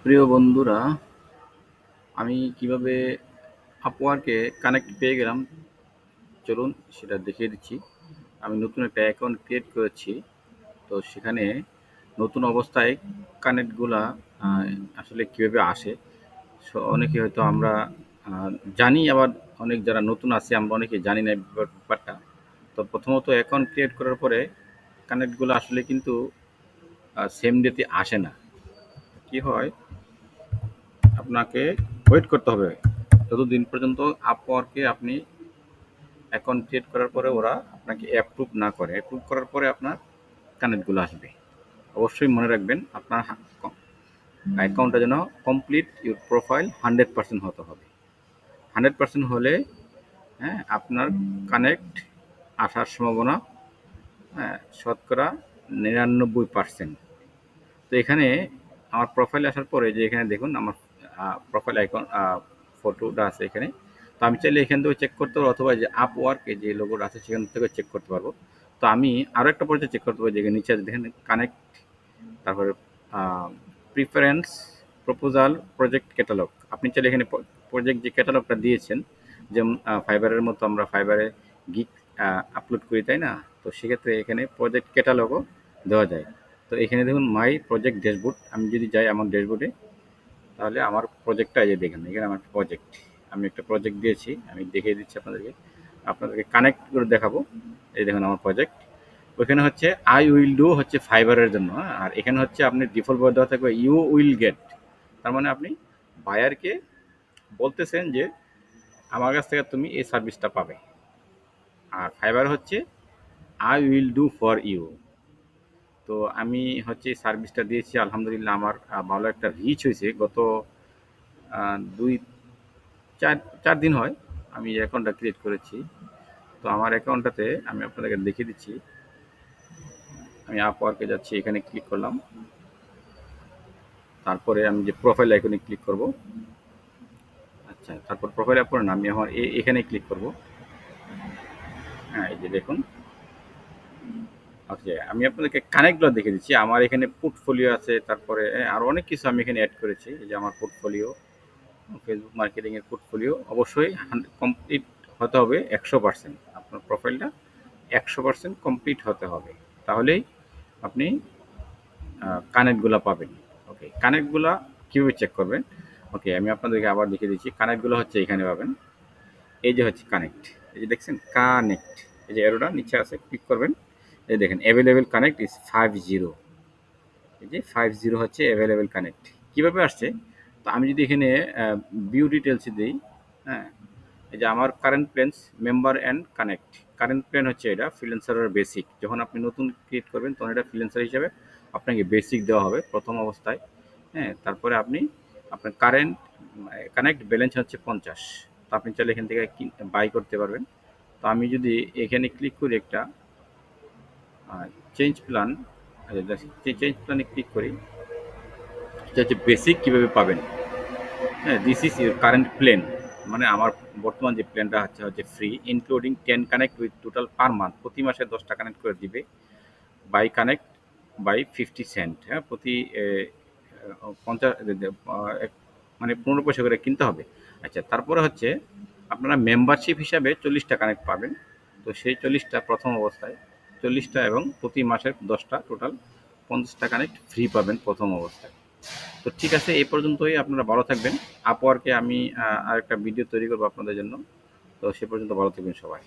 প্রিয় বন্ধুরা, আমি কিভাবে আপওয়ার্কে কানেক্ট পেয়ে গেলাম চলুন সেটা দেখিয়ে দিচ্ছি। আমি নতুন একটা অ্যাকাউন্ট ক্রিয়েট করেছি। তো সেখানে নতুন অবস্থায় কানেক্টগুলা আসলে কীভাবে আসে, অনেকে হয়তো আমরা জানি, আবার অনেক যারা নতুন আছে আমরা অনেকে জানি না এই ব্যাপারটা। তো প্রথমত অ্যাকাউন্ট ক্রিয়েট করার পরে কানেক্টগুলো আসলে কিন্তু সেম ডেতে আসে না। কি হয়, আপনাকে ওয়েট করতে হবে যতদিন পর্যন্ত আপওয়ার্কে আপনি অ্যাকাউন্ট ক্রিয়েট করার পরে ওরা আপনাকে অ্যাপ্রুভ না করে। অ্যাপ্রুভ করার পরে আপনার কানেক্টগুলো আসবে। অবশ্যই মনে রাখবেন, আপনার অ্যাকাউন্টটা যেন কমপ্লিট ইউর প্রোফাইল 100% হতে হবে। 100% হলে আপনার কানেক্ট আসার সম্ভাবনা শতকরা 99%। তো এখানে আমার প্রোফাইলে আসার পরে যে এখানে দেখুন আমার প্রোফাইল আইকন ফটোটা আছে এখানে। তো আমি চাইলে এখান থেকে চেক করতে পারবো, অথবা যে আপওয়ার্কে যে লোগোটা আছে সেখান থেকে চেক করতে পারবো। তো আমি আরও একটা পর্যায়ে চেক করতে পারবো, যেখানে নিচে দেখেন কানেক্ট, তারপরে প্রিফারেন্স, প্রপোজাল, প্রজেক্ট ক্যাটালগ। আপনি চাইলে এখানে প্রজেক্ট যে ক্যাটালগটা দিয়েছেন, যেমন ফাইবারের মতো আমরা ফাইবারে গিগ আপলোড করি, তাই না? তো সেক্ষেত্রে এখানে প্রজেক্ট ক্যাটালগও দেওয়া যায়। তো এখানে দেখুন মাই প্রজেক্ট ড্যাশবোর্ড। আমি যদি যাই আমার ড্যাশবোর্ডে, তাহলে আমার প্রজেক্টটা এই যে দেখেন, এখানে আমার প্রজেক্ট, আমি একটা প্রজেক্ট দিয়েছি। আমি দেখিয়ে দিচ্ছি আপনাদেরকে কানেক্ট করে দেখাবো। এই দেখুন আমার প্রজেক্ট। ওইখানে হচ্ছে আই উইল ডু হচ্ছে ফাইবারের জন্য, আর এখানে হচ্ছে আপনি ডিফল্ট ভাবে দেওয়া থাকবে ইউ উইল গেট। তার মানে আপনি বায়ারকে বলতেছেন যে আমার কাছ থেকে তুমি এই সার্ভিসটা পাবে। আর ফাইবার হচ্ছে I will do for you. তো আমি হচ্ছে সার্ভিসটা দিয়েছি, আলহামদুলিল্লাহ আমার ভালো একটা রিচ হয়েছে। গত দুই চার চার দিন হয় আমি এই অ্যাকাউন্টটা ক্রিয়েট করেছি। তো আমার অ্যাকাউন্টটাতে আমি আপনাদেরকে দেখিয়ে দিচ্ছি। আমি আপওয়ার্কে যাচ্ছি, এখানে ক্লিক করলাম। তারপরে আমি যে প্রোফাইল আইকনে ক্লিক করব। আচ্ছা, তারপর প্রোফাইল আইকনে না, আমি আমার এখানে ক্লিক করব। হ্যাঁ, এই যে দেখুন। ওকে, আমি আপনাদেরকে কানেক্টগুলো দেখে দিচ্ছি। আমার এখানে পোর্টফোলিও আছে, তারপরে আরও অনেক কিছু আমি এখানে অ্যাড করেছি। এই যে আমার পোর্টফোলিও, ফেসবুক মার্কেটিংয়ের পোর্টফোলিও। অবশ্যই কমপ্লিট হতে হবে 100%। আপনার প্রোফাইলটা 100% কমপ্লিট হতে হবে, তাহলেই আপনি কানেক্টগুলো পাবেন। ওকে, কানেক্টগুলো কীভাবে চেক করবেন? ওকে, আমি আপনাদেরকে আবার দেখিয়ে দিচ্ছি। কানেক্টগুলো হচ্ছে এখানে পাবেন। এই যে হচ্ছে কানেক্ট, এই যে দেখছেন কানেক্ট, এই যে এরোটা নিচে আছে, ক্লিক করবেন। এই দেখেন অ্যাভেলেবেল কানেক্ট ইজ 50। এই যে 50 হচ্ছে অ্যাভেলেবেল কানেক্ট। কীভাবে আসছে? তো আমি যদি এখানে ভিউ ডিটেলসে দিই, হ্যাঁ, এই যে আমার current plans, member and connect. Current plan হচ্ছে এটা ফ্রিল্যান্সারের বেসিক। যখন আপনি নতুন ক্রিয়েট করবেন তখন এটা ফ্রিল্যান্সার হিসাবে আপনাকে বেসিক দেওয়া হবে প্রথম অবস্থায়। হ্যাঁ, তারপরে আপনি আপনার কানেক্ট ব্যালেন্স হচ্ছে 50। তো আপনি চাইলে এখান থেকে বাই করতে পারবেন। তো আমি যদি এখানে ক্লিক করি একটা চেঞ্জ প্ল্যান, চেঞ্জ প্ল্যানে ক্লিক করি, এটা হচ্ছে বেসিক কীভাবে পাবেন। হ্যাঁ, this is your current plan. মানে আমার বর্তমান যে প্ল্যানটা হচ্ছে free, including 10 connect with total per month. প্রতি মাসে 10টা কানেক্ট করে দিবে। By connect by 50 cent. হ্যাঁ, প্রতি 50 মানে 15 পয়সা করে কিনতে হবে। আচ্ছা, তারপরে হচ্ছে আপনারা মেম্বারশিপ হিসাবে 40টা কানেক্ট পাবেন। তো সেই 40টা প্রথম অবস্থায় 40টা, এবং প্রতি মাসের 10টা, টোটাল 50টা কানেক্ট ফ্রি পাবেন প্রথম অবস্থায়। তো ঠিক আছে, এই পর্যন্তই। আপনারা ভালো থাকবেন। আপওয়ার্কে আমি আরেকটা ভিডিও তৈরি করবো আপনাদের জন্য। তো সে পর্যন্ত ভালো থাকবেন সবাই।